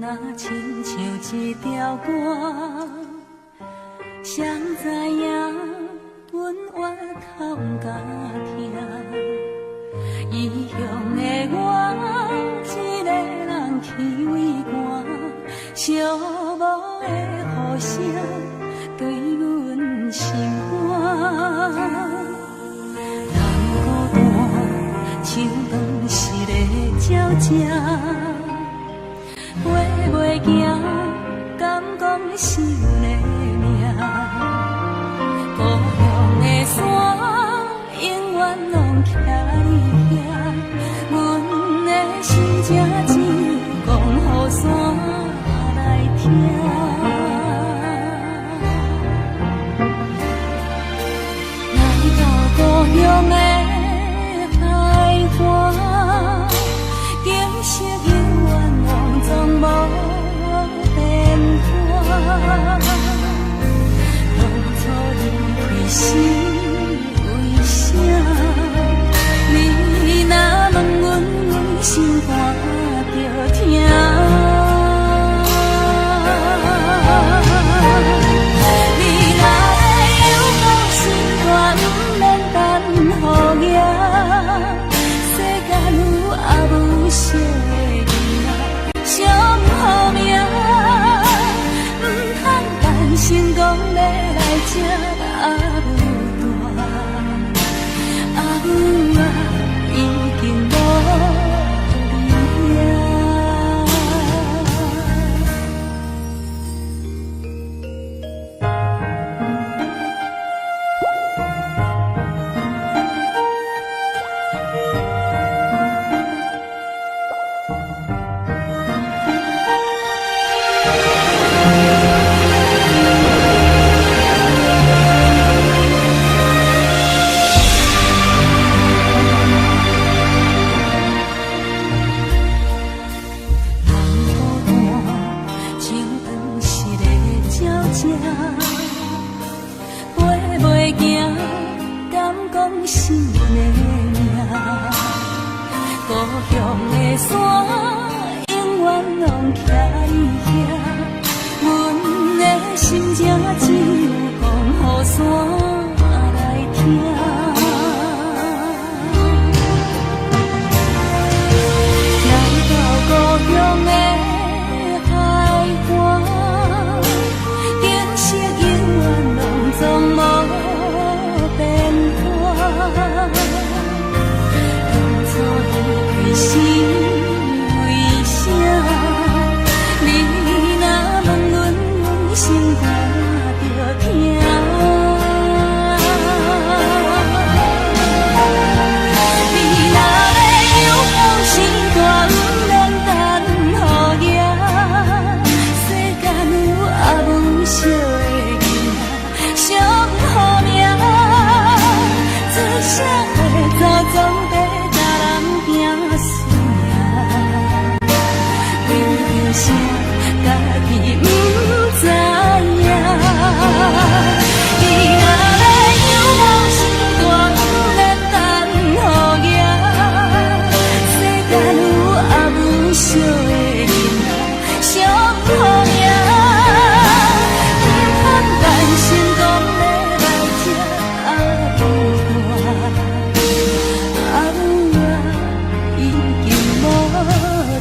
若亲像一条歌，谁知影阮越头甲听，异乡的我一个人去为寒，寂寞的雨声对阮心寒。人孤单像当时的鸟只。飞袂行，敢讲是阮的命？故乡的山，永远拢徛伫遐。阮的心情只有讲予山来听。来到故乡的海岸，景色永远拢总无变化。当初离开时为啥？你若问阮，阮心肝着疼。你若要有讲心肝，不免等雨夜。世间有也无相的囝，惜好命，唔通担心讲要来这阿母大，阿母啊已经无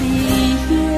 你啊。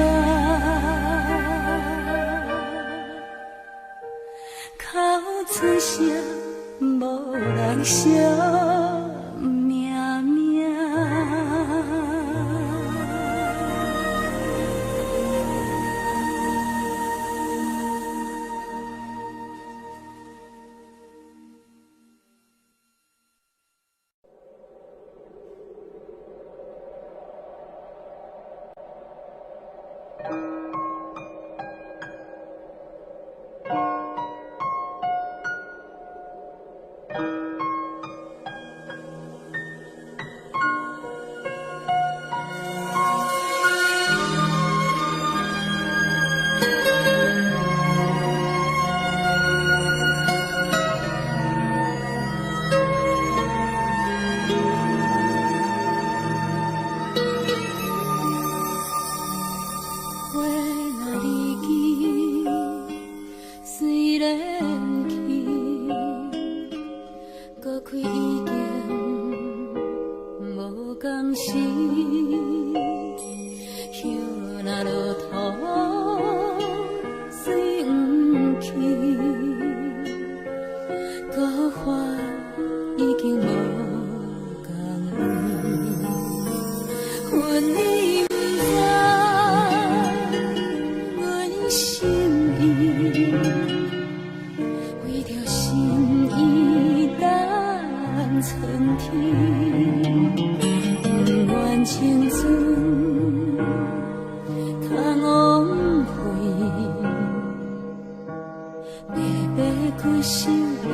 守恋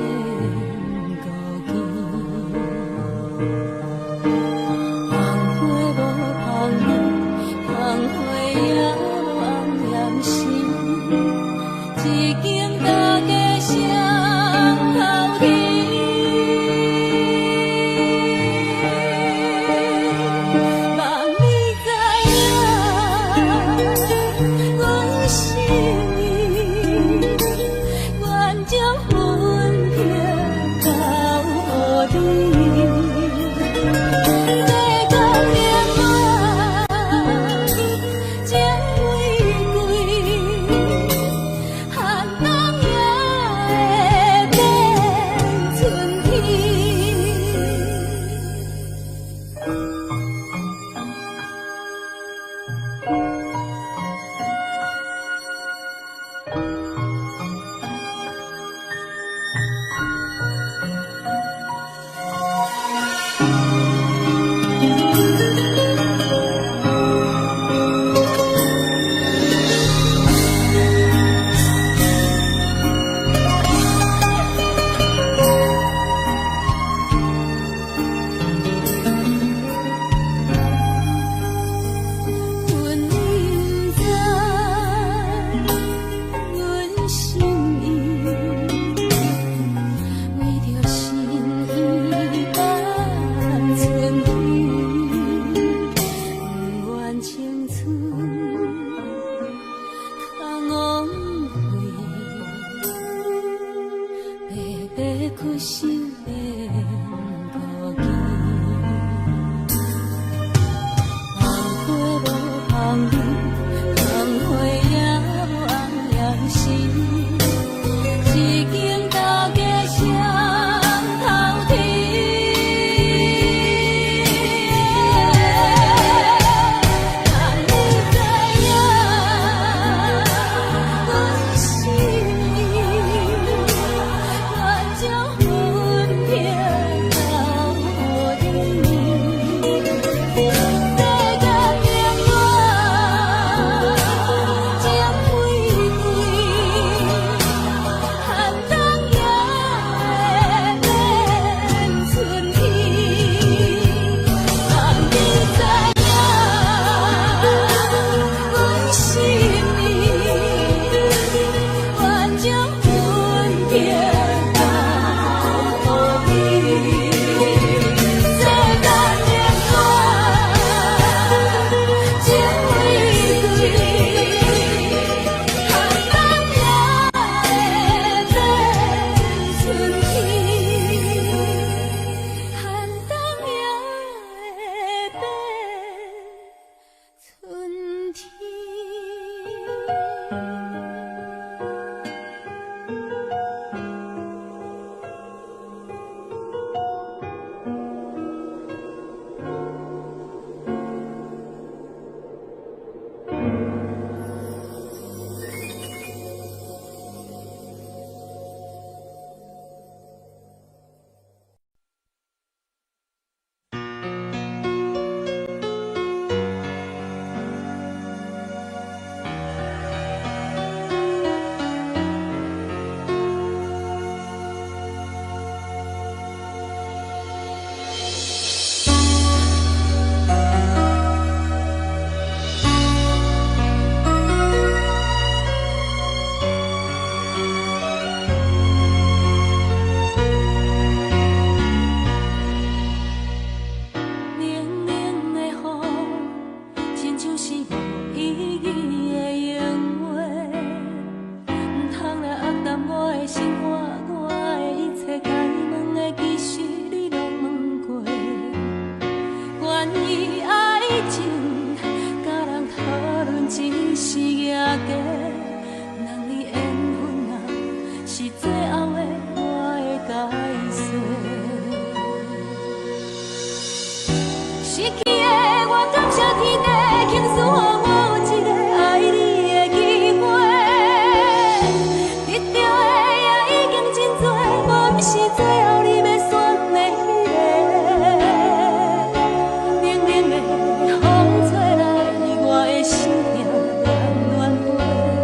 孤枝，芳花无芳香，芳花也无红艳心，一间大家双头天。风吹来，我的心也暖暖飞。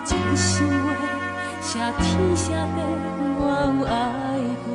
真心话，写天写地，我有爱过。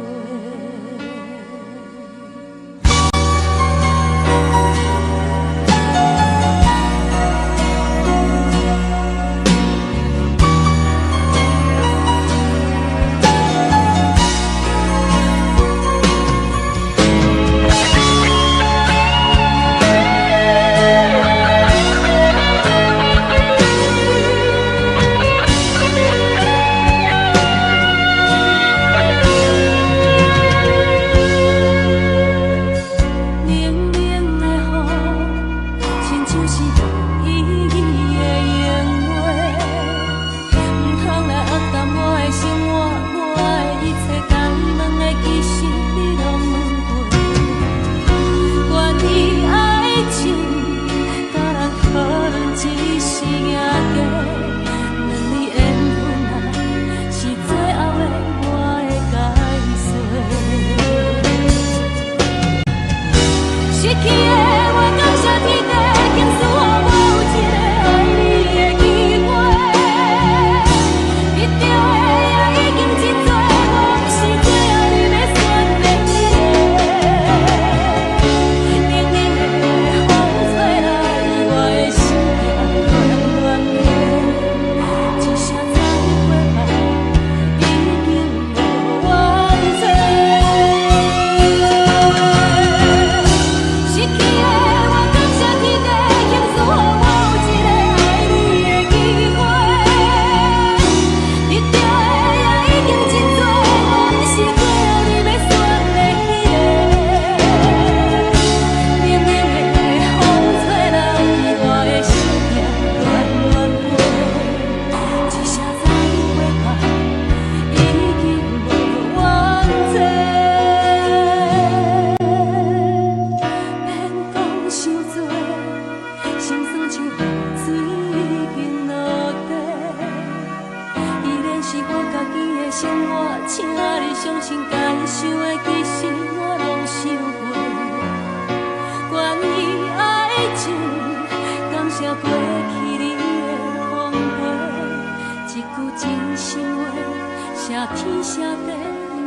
天写地，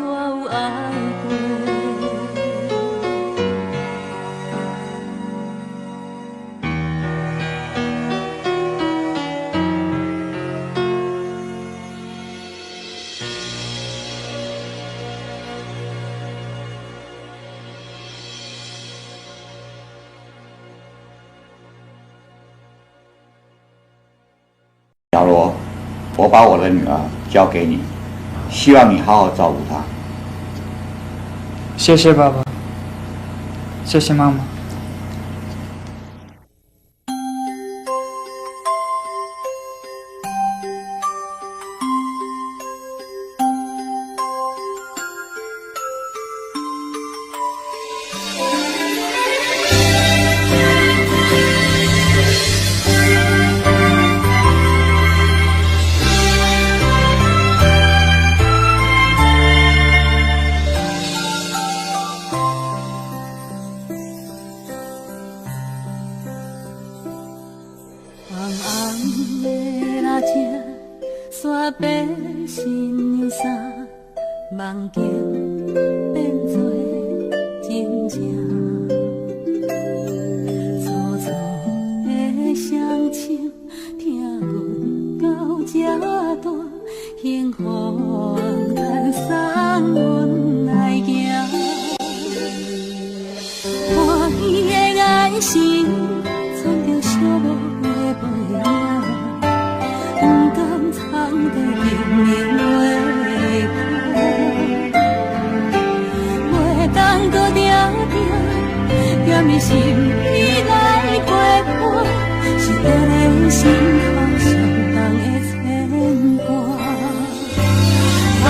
我有爱过。小罗，我把我的女儿交给你，希望你好好照顾她。谢谢爸爸，谢谢妈妈。山变新娘衫，梦境变作真正。粗粗的双亲，听阮到这大，幸福牵送阮来行。欢喜的爱心，存着寂寞的背影。不甘藏在心灵的苦，袂当搁定定踮你心里来陪伴，是在你心头上重的牵挂。啊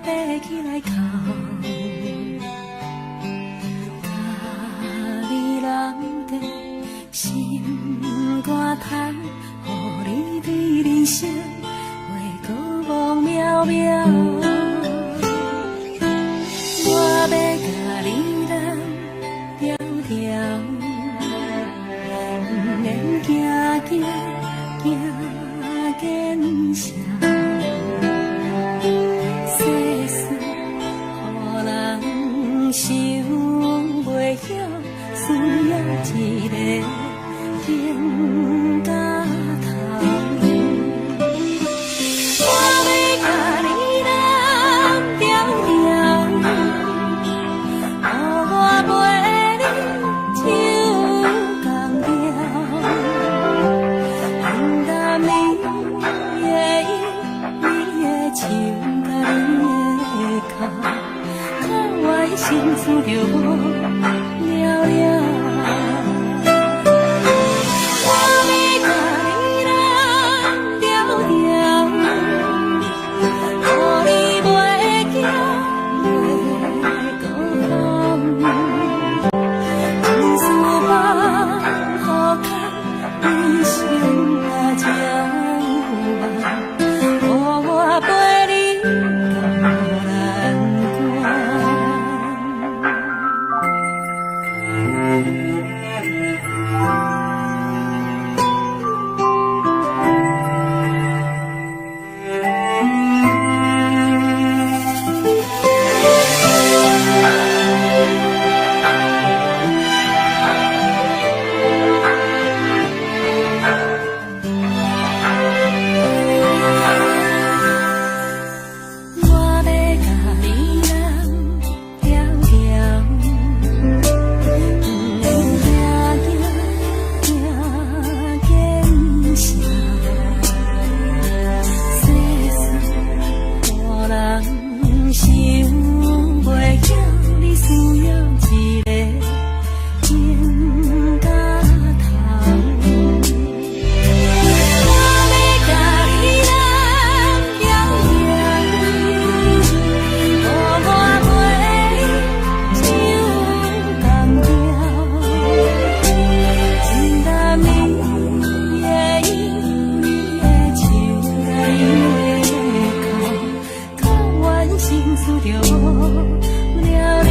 爬起来哭。家己人地心肝叹，予你对人生话过望渺渺。我要甲你人条条，不免行行行见笑。世事予人想袂晓，需要一个停甲头。我要甲你人条条，予我陪你手共调，平淡你的意，你的笑，甲你的哭，靠我的心思着无了了。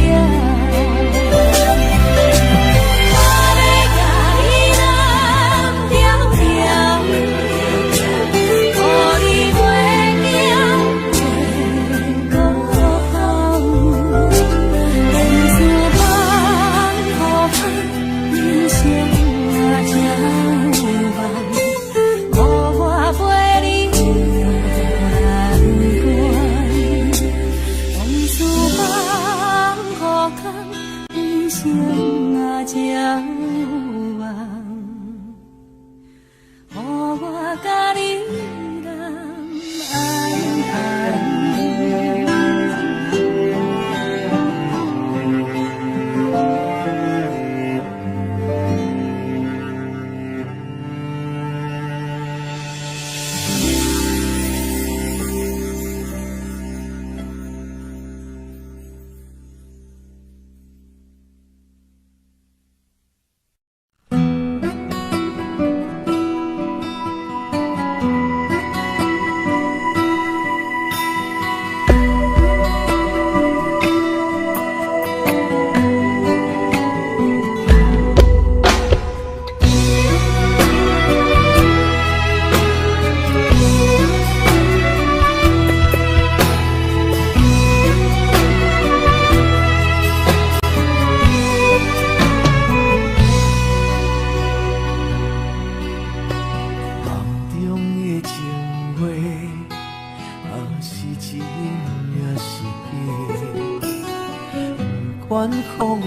管风雨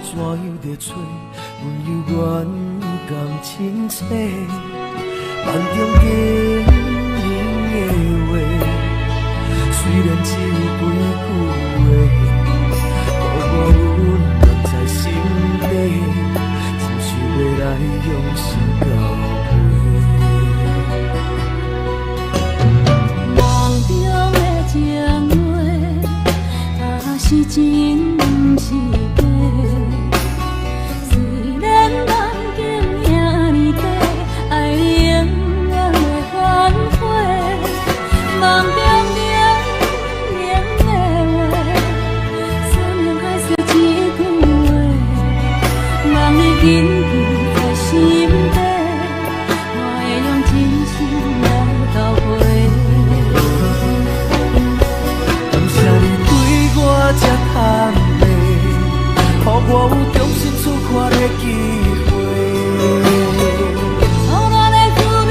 怎样在吹，温柔远共清晰。梦中经人的话，虽然只有几句话，可我温暖在心底，真想要来用心交陪。梦中的情话。真是假。虽然梦境遐尼短，爱你永远袂反悔。梦中冷冷的话，山盟海誓一句话，望你紧记在心底，我会用真心来交陪。感谢你对我这坦白，予我有重新出发的机会。苦恋的滋味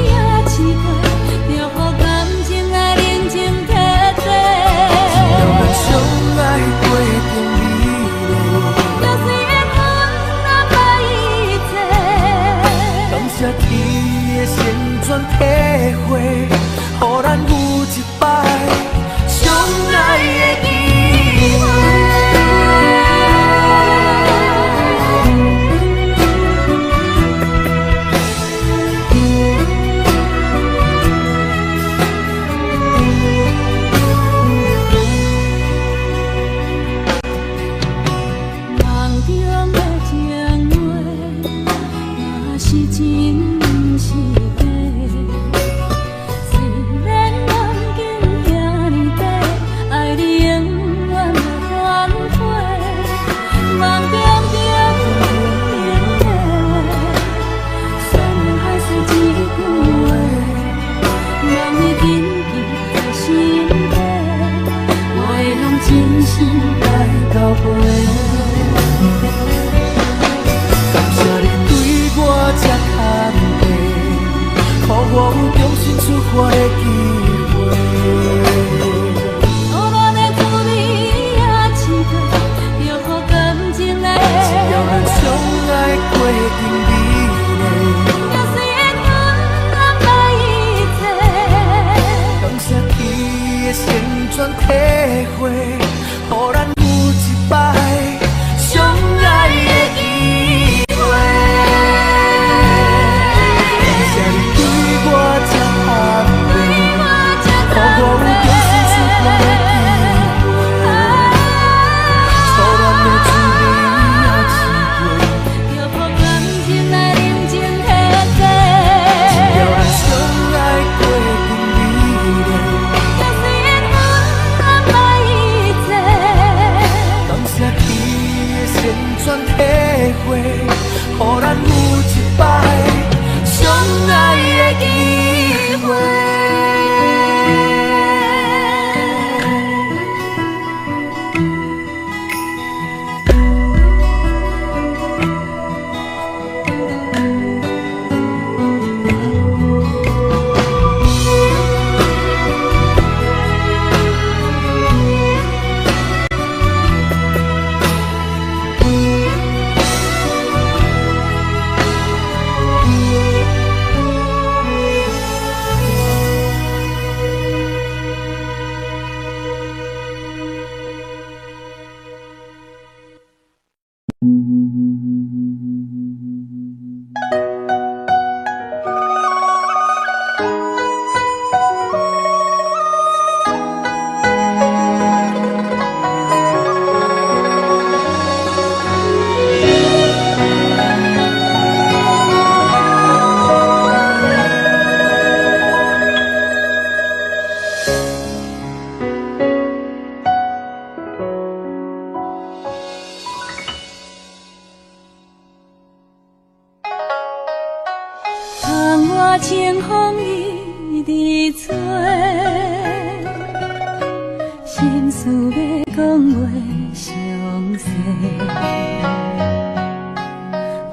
也试过，就予感情来认真摕地。只要咱相爱过程美丽，就是缘分难把一切。感谢天的旋转体会，予咱有一摆相爱的机会。梦中的情话，若是真是假。虽然梦境遐尼短，爱你永远袂反悔。梦中冷的话，山盟海誓一句话，望你紧记在心底，我会用真心来交陪。感谢你对我这坦白，予我有重新出发的机会。苦恋的滋味也试过，就予感情来只要咱相爱过程美丽，就是缘分安排一切。感谢天的旋转体会，予咱有一摆相爱的机会。感谢你对我这坦白，予我有重新出发的机会。初恋的滋味也试过，就予感情来认真摕地。只要咱相爱过程美丽，就是缘分安排一切。感谢天的旋转体会，予咱有一摆相爱的机会。窗外清风一直吹，心事要讲袂详细，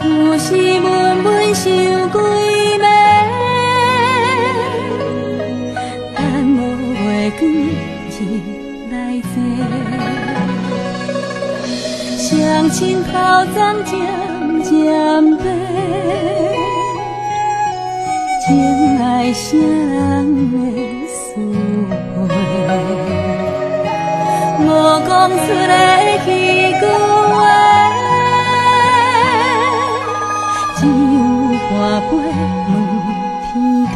有时闷闷想几暝，等无月光日来坐，双亲头鬃渐渐白。情爱啥人会思会？无讲出的迄句话，只有半杯问天地，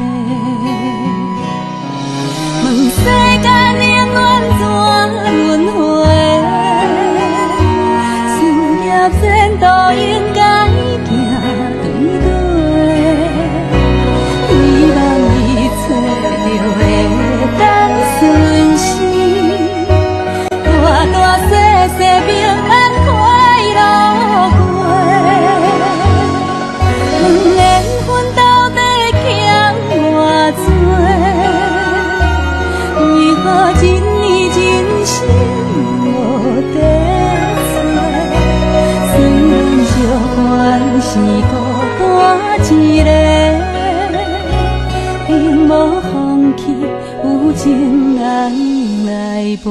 问世间永远怎轮回？一个，永无放弃，有情人来陪。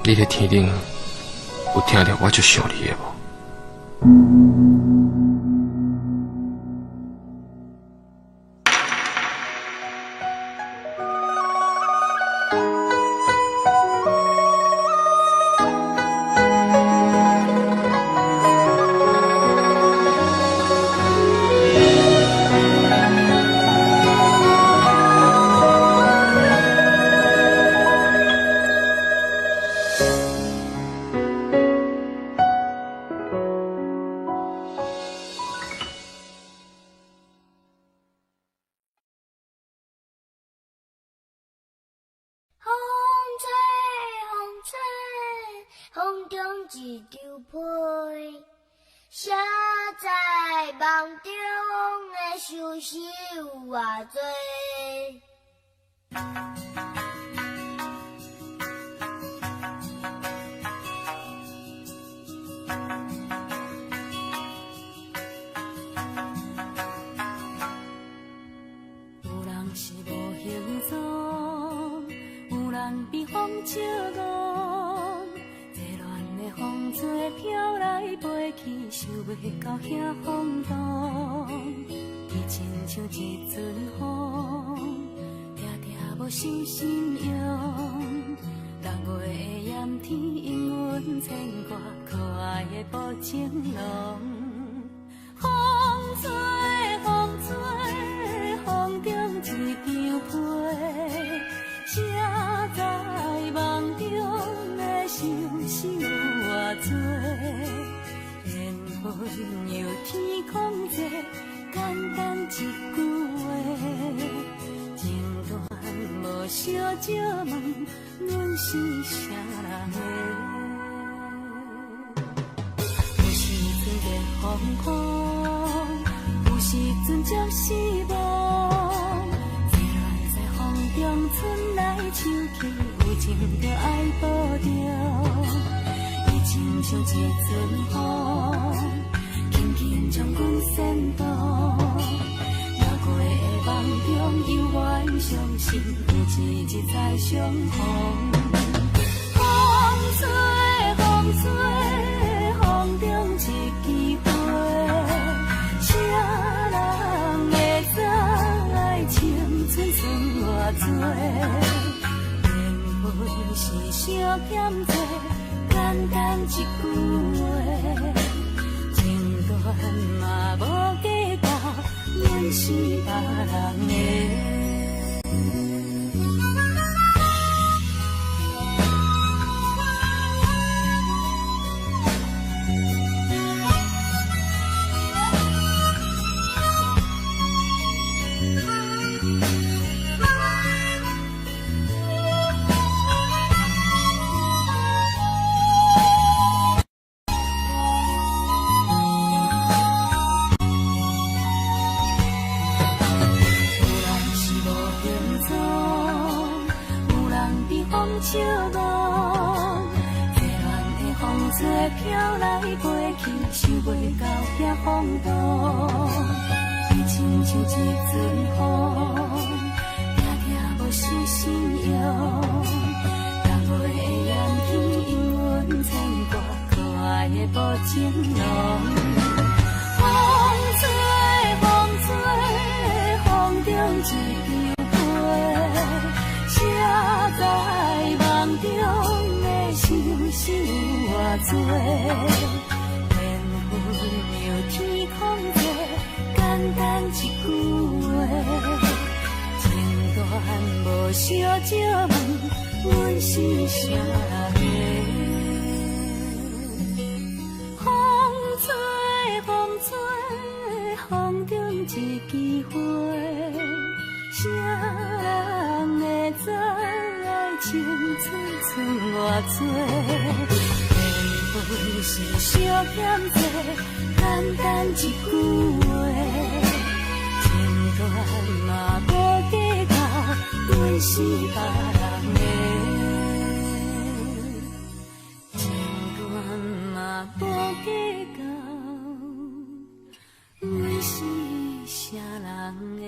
你咧天顶有听到我就想你的无？风中一张被，写在梦中的相思有偌多。有人是无形状，有人被风笑憨。风吹飘来飞去，想袂到遐风动。伊亲像一阵风，定定无受心用。六月的炎天，因阮牵挂可爱的薄情浓。风吹风吹，风中一张被，写在梦中的相思有偌多。缘分由天空际，简单一句话，情断无小借问，阮是啥人的？有时阵热风雨，有时阵接失望，坐落在风中，春来秋去，有情就爱保着。伊亲像一阵风，轻轻将阮先导。若过的梦中，犹原相信有一日再相逢。风吹，风吹，风中一枝花，啥人会知爱情剩偌多？缘分是相欠债，简单一句话，情断嘛无计较，阮是别人的。笑望，热恋的风吹飘来飞去，想袂到遐风度。伊亲像一阵风，定定无失信用。逐月的眼天，因阮牵挂，可爱的无情浓。风吹，风吹，风中一枝花，谁知梦中的相思有偌多？缘分由天空做，简单一句话，情断无相借问，阮是啥人的？风吹，风吹，风中一枝花，啥人会知？情剩偌多，缘分是相欠债，简单一句话，情断嘛无计较，阮是别人的。情断嘛无计较，阮是啥人的？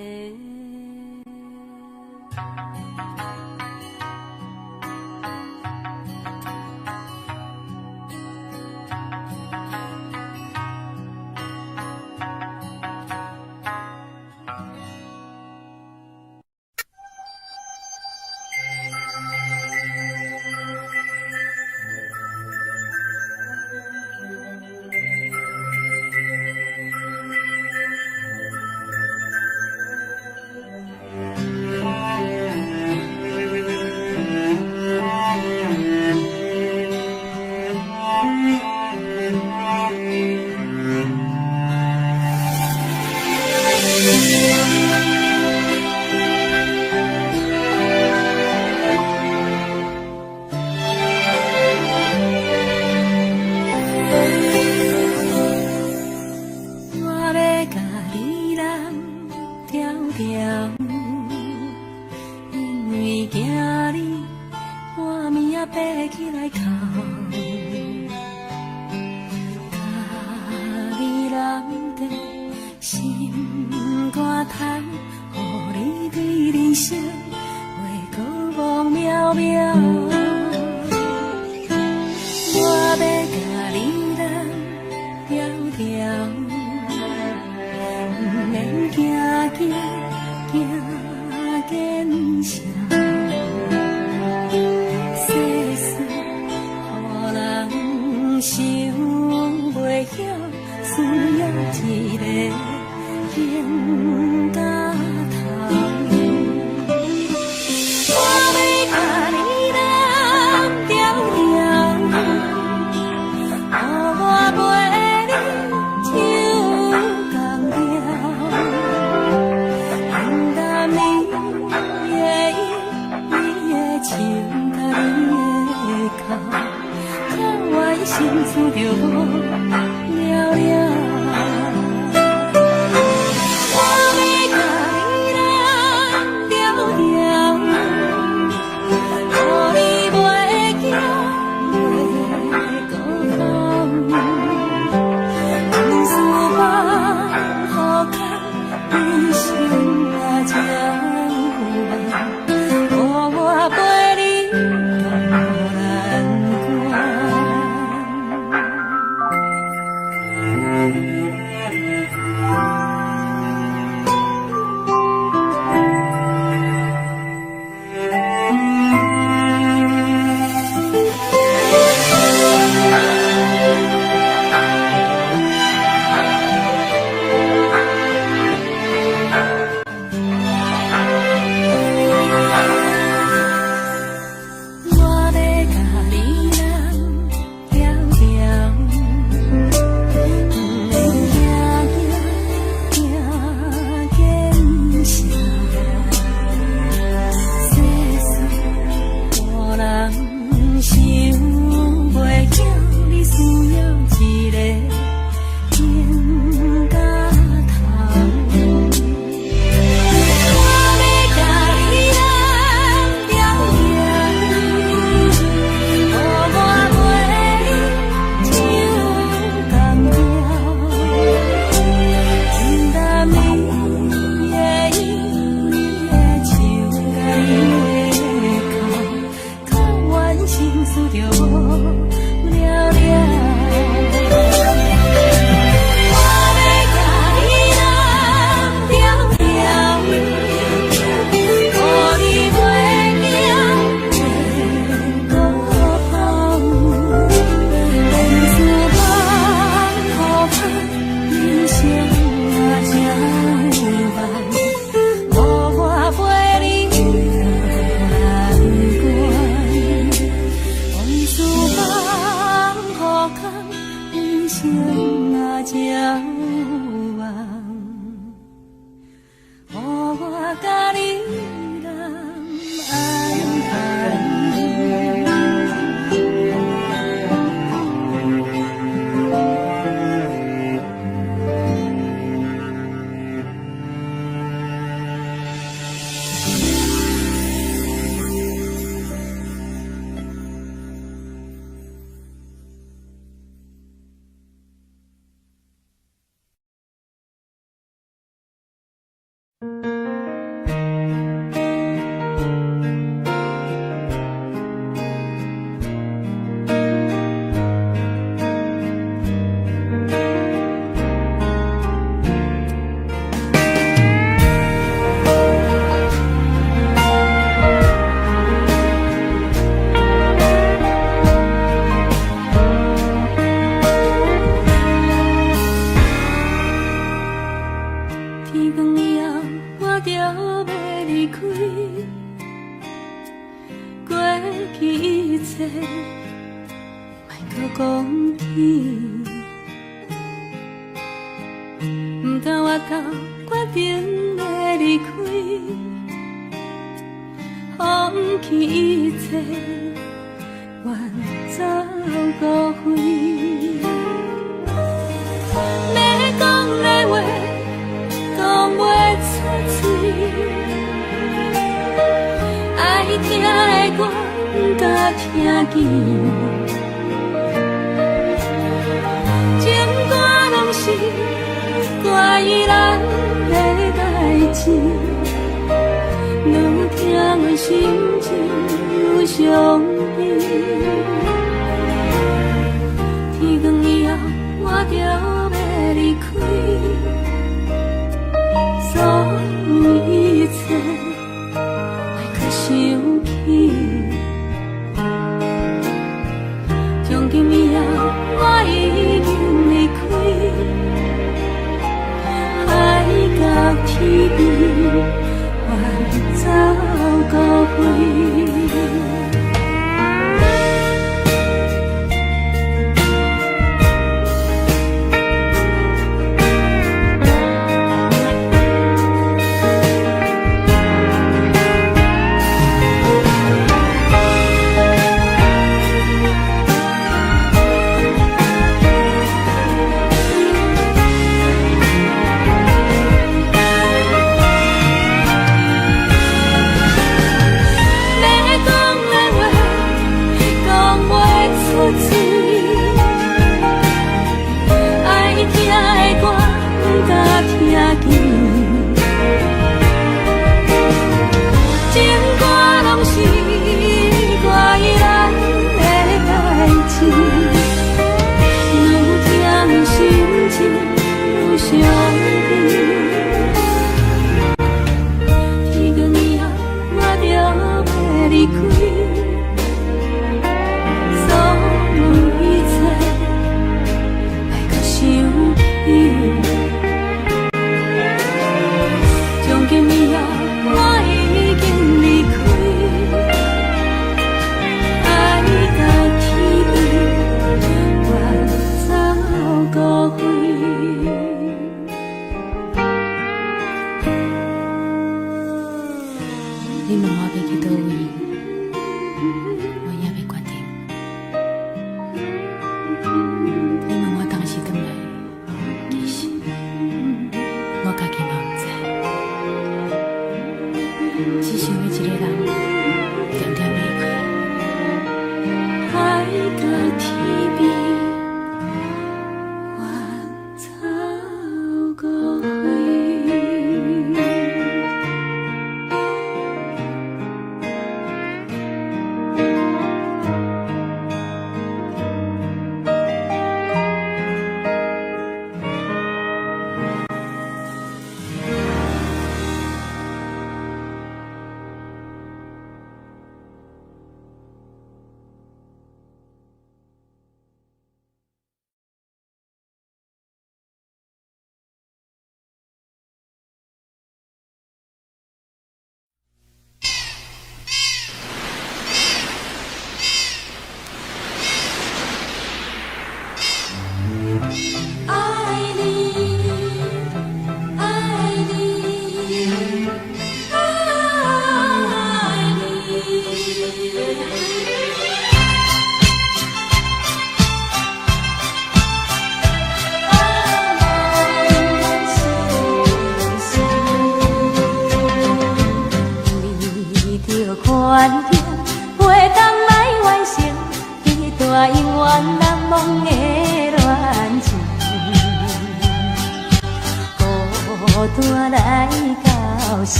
情。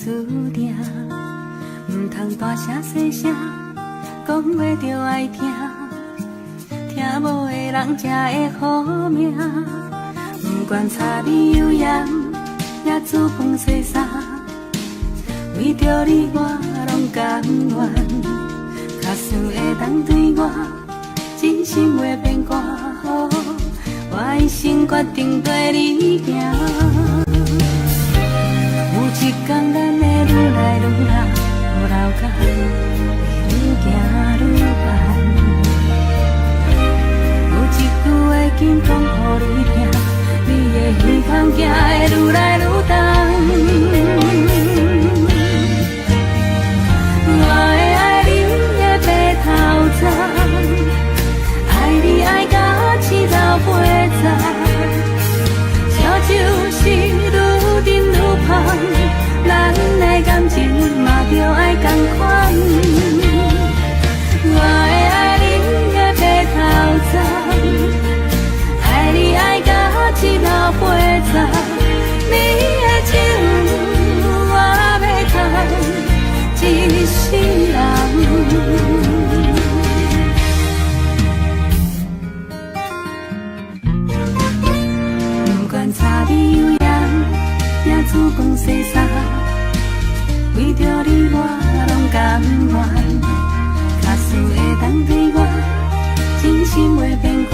注定，唔通大声细声，讲话着爱听，听无的人才会好命。不管柴米油盐，也煮饭洗衫，为着你我拢甘愿。假使会当对我真心话变歌，我一生决定跟你行。有一天咱会愈来愈老，老甲愈行愈慢。有一句话紧讲予你听，你的希望行会愈来愈重。我会爱你的白头鬃，爱你爱到青老八十，烧酒是愈饮愈芳，咱的感情嘛着爱同款。我会爱你的白头鬃，爱你爱到青老八十，你的情我要赚一世人。不管柴米油盐，也煮饭洗衫，为着你我拢甘愿。假使会当对我真心话变歌，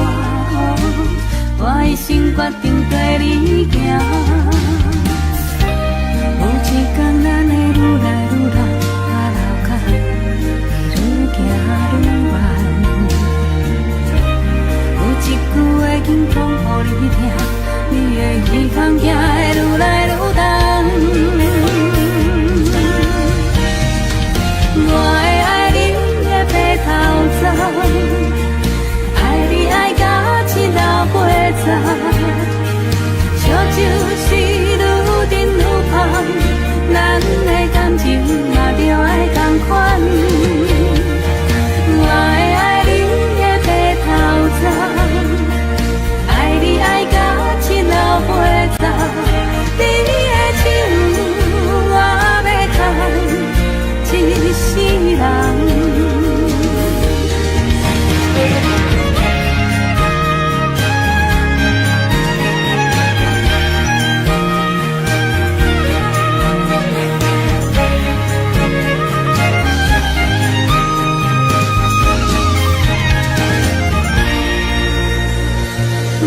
我一生决定跟你行。有一天咱会愈来愈老，老甲愈行愈慢。有一句话紧讲予你听，你的希望行会愈来愈重。我会爱你的白头鬃，爱你爱到青老八十，烧酒是愈饮愈芳，咱的感情嘛着爱同款。我会爱你的白头鬃，爱你爱到青老八十，你的情我要赚一世人。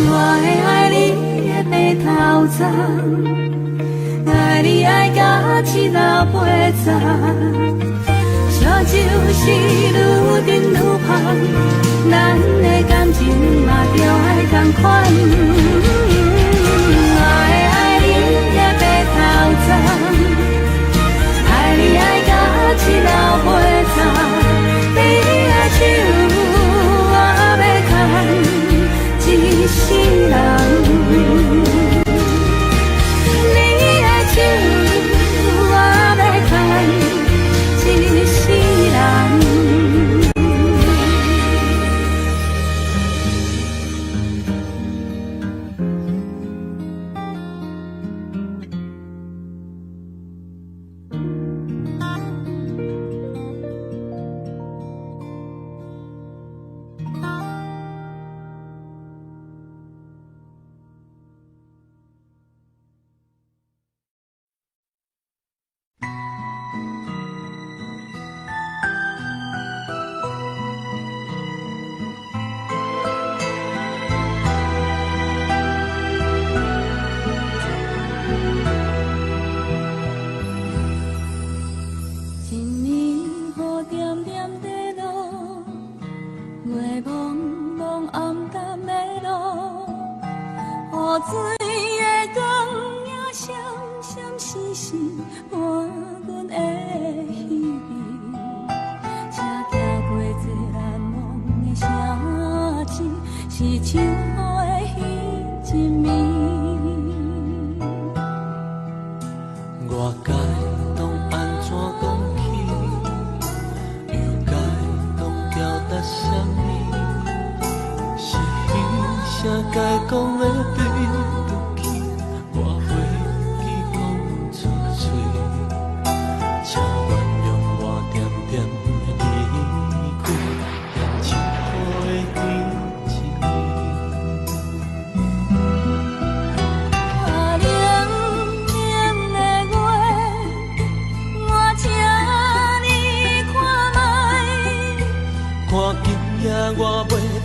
我会爱你的白头鬃，爱你爱到青老八十，烧酒是愈饮愈芳，咱的感情嘛着爱同款。我会爱你的白头鬃，爱你爱到青老八十，你的手我要牵一世人。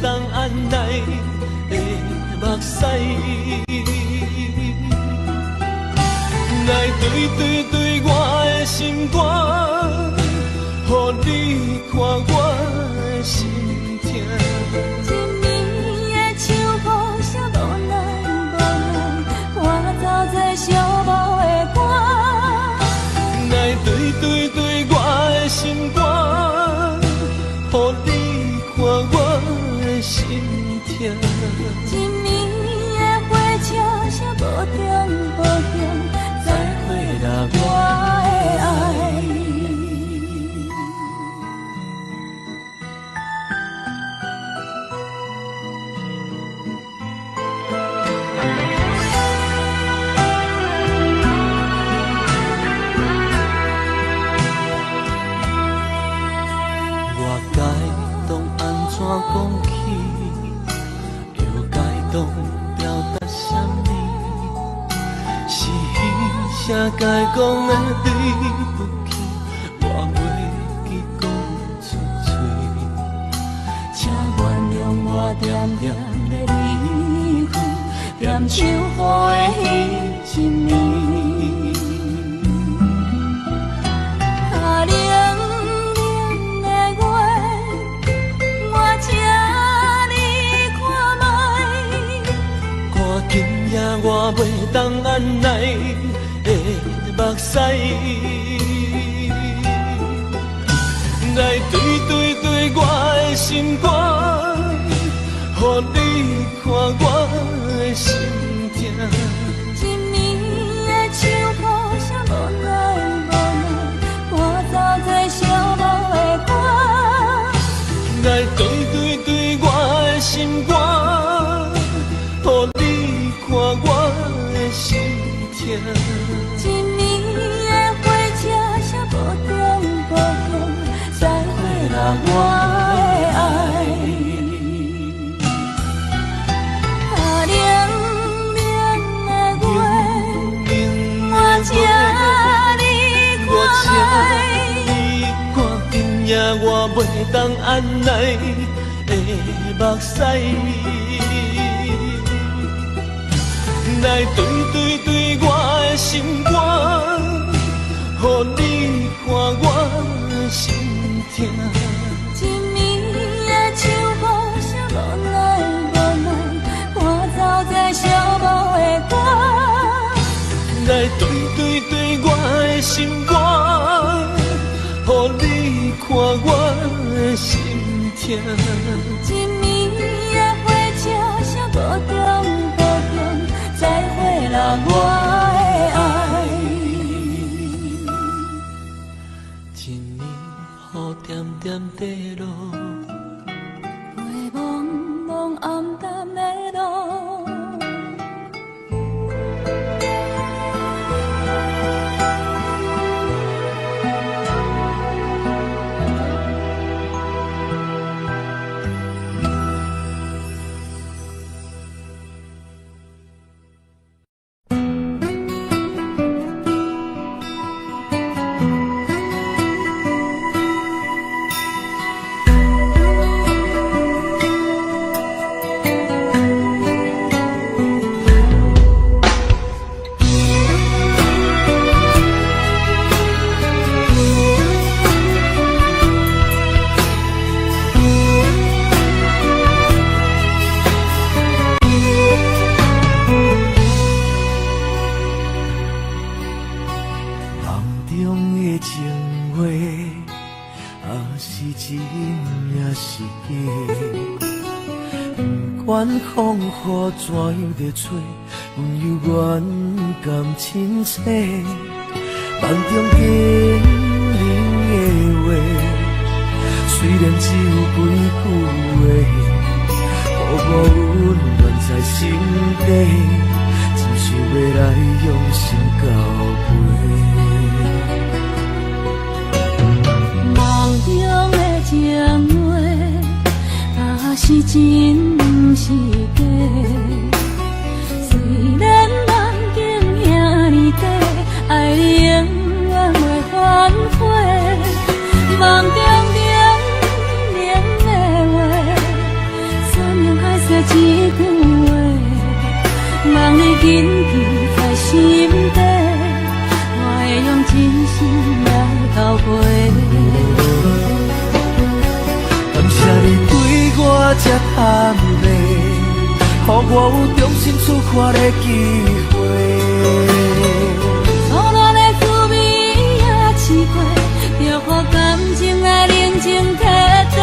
当按捺的目屎，来对我的心肝，予你看我的心痛。一年的秋雨啥无奈无奈，我走在寂寞的歌。来对我的心肝，予你看我的心痛。一年的火车啥无中无中，再会啦我的爱。我该当安怎讲起，又该当表达啥物？是彼啥该讲的对不起，我袂记讲出嘴。请原谅我点点的离开，点手雨的彼一暝。啊，冷冷的月，我请你看卖。看今夜我袂当按捺的目屎，来对我的心肝，予你看我的心痛。一年的秋雨啥无奈无奈，我走在寂寞的歌。来对我的心肝，予你看我的心痛。一年的火车啥无中无中，再会啦我的爱。啊，冷冷的月，我请你看卖。看今夜我袂当按捺的目屎，来对我的心肝，予你看我的心痛。一年的秋雨啥无奈无奈，我走在寂寞的歌。来对我的心肝，予你看我的心痛。一年的火车啥无中无中，再会啦我的爱。一年雨点点地落，月蒙蒙暗淡的路。管风雨怎样在吹，阮犹原甘亲切。梦中经人的话，虽然只有几句话，薄薄温暖在心底，真想要来用心交陪。梦中的情话，若是真毋是假。虽然梦境遐尼短，爱你永远袂反悔。梦中冷冷的话，一句话，望你紧记在心底，我会用真心来交陪。感谢你对我这坦白，予我有重新出发的机会。初恋的滋味也试过，就乎感情来冷静体地。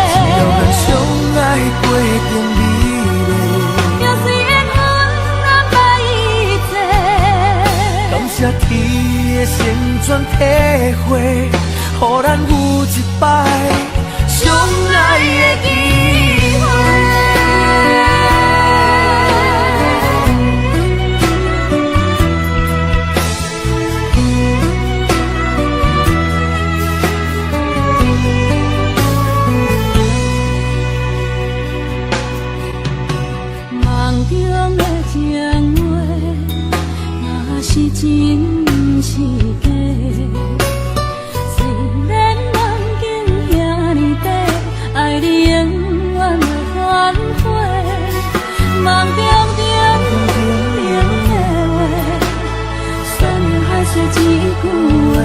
只要咱相爱过程美丽，就算缘分安排一切。感谢天的旋转体会，予咱有一摆相爱的机会。梦中的情话，若是真是假？虽然梦境遐尼短，爱你永远的反悔。梦中冷的话，算了还是一句话，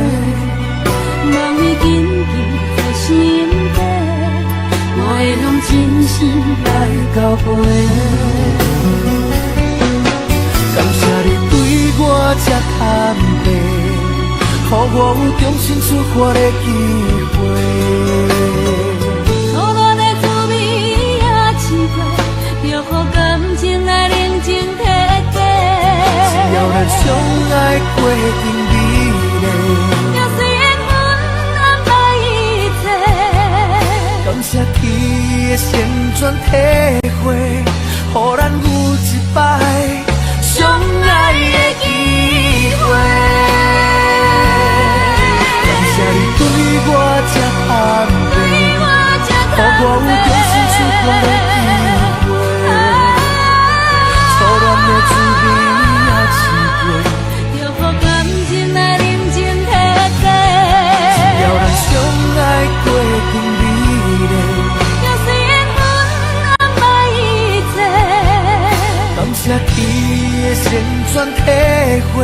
望你紧记在心底。我会用真心来交陪。感谢你对我这坦白，予我有重新出发的机会。初恋的滋味也试过，就乎感情来冷静体地。只要咱相爱过程美丽，就算缘分安排一切。感谢天的旋转体会，予咱有一摆相爱的机会。感谢你对我这坦白，予我有重新出发的机会。初恋的滋味也试过，就乎感情来冷静体地。只要咱相爱过程美丽，就算缘分安排一切。感谢天的旋转体会，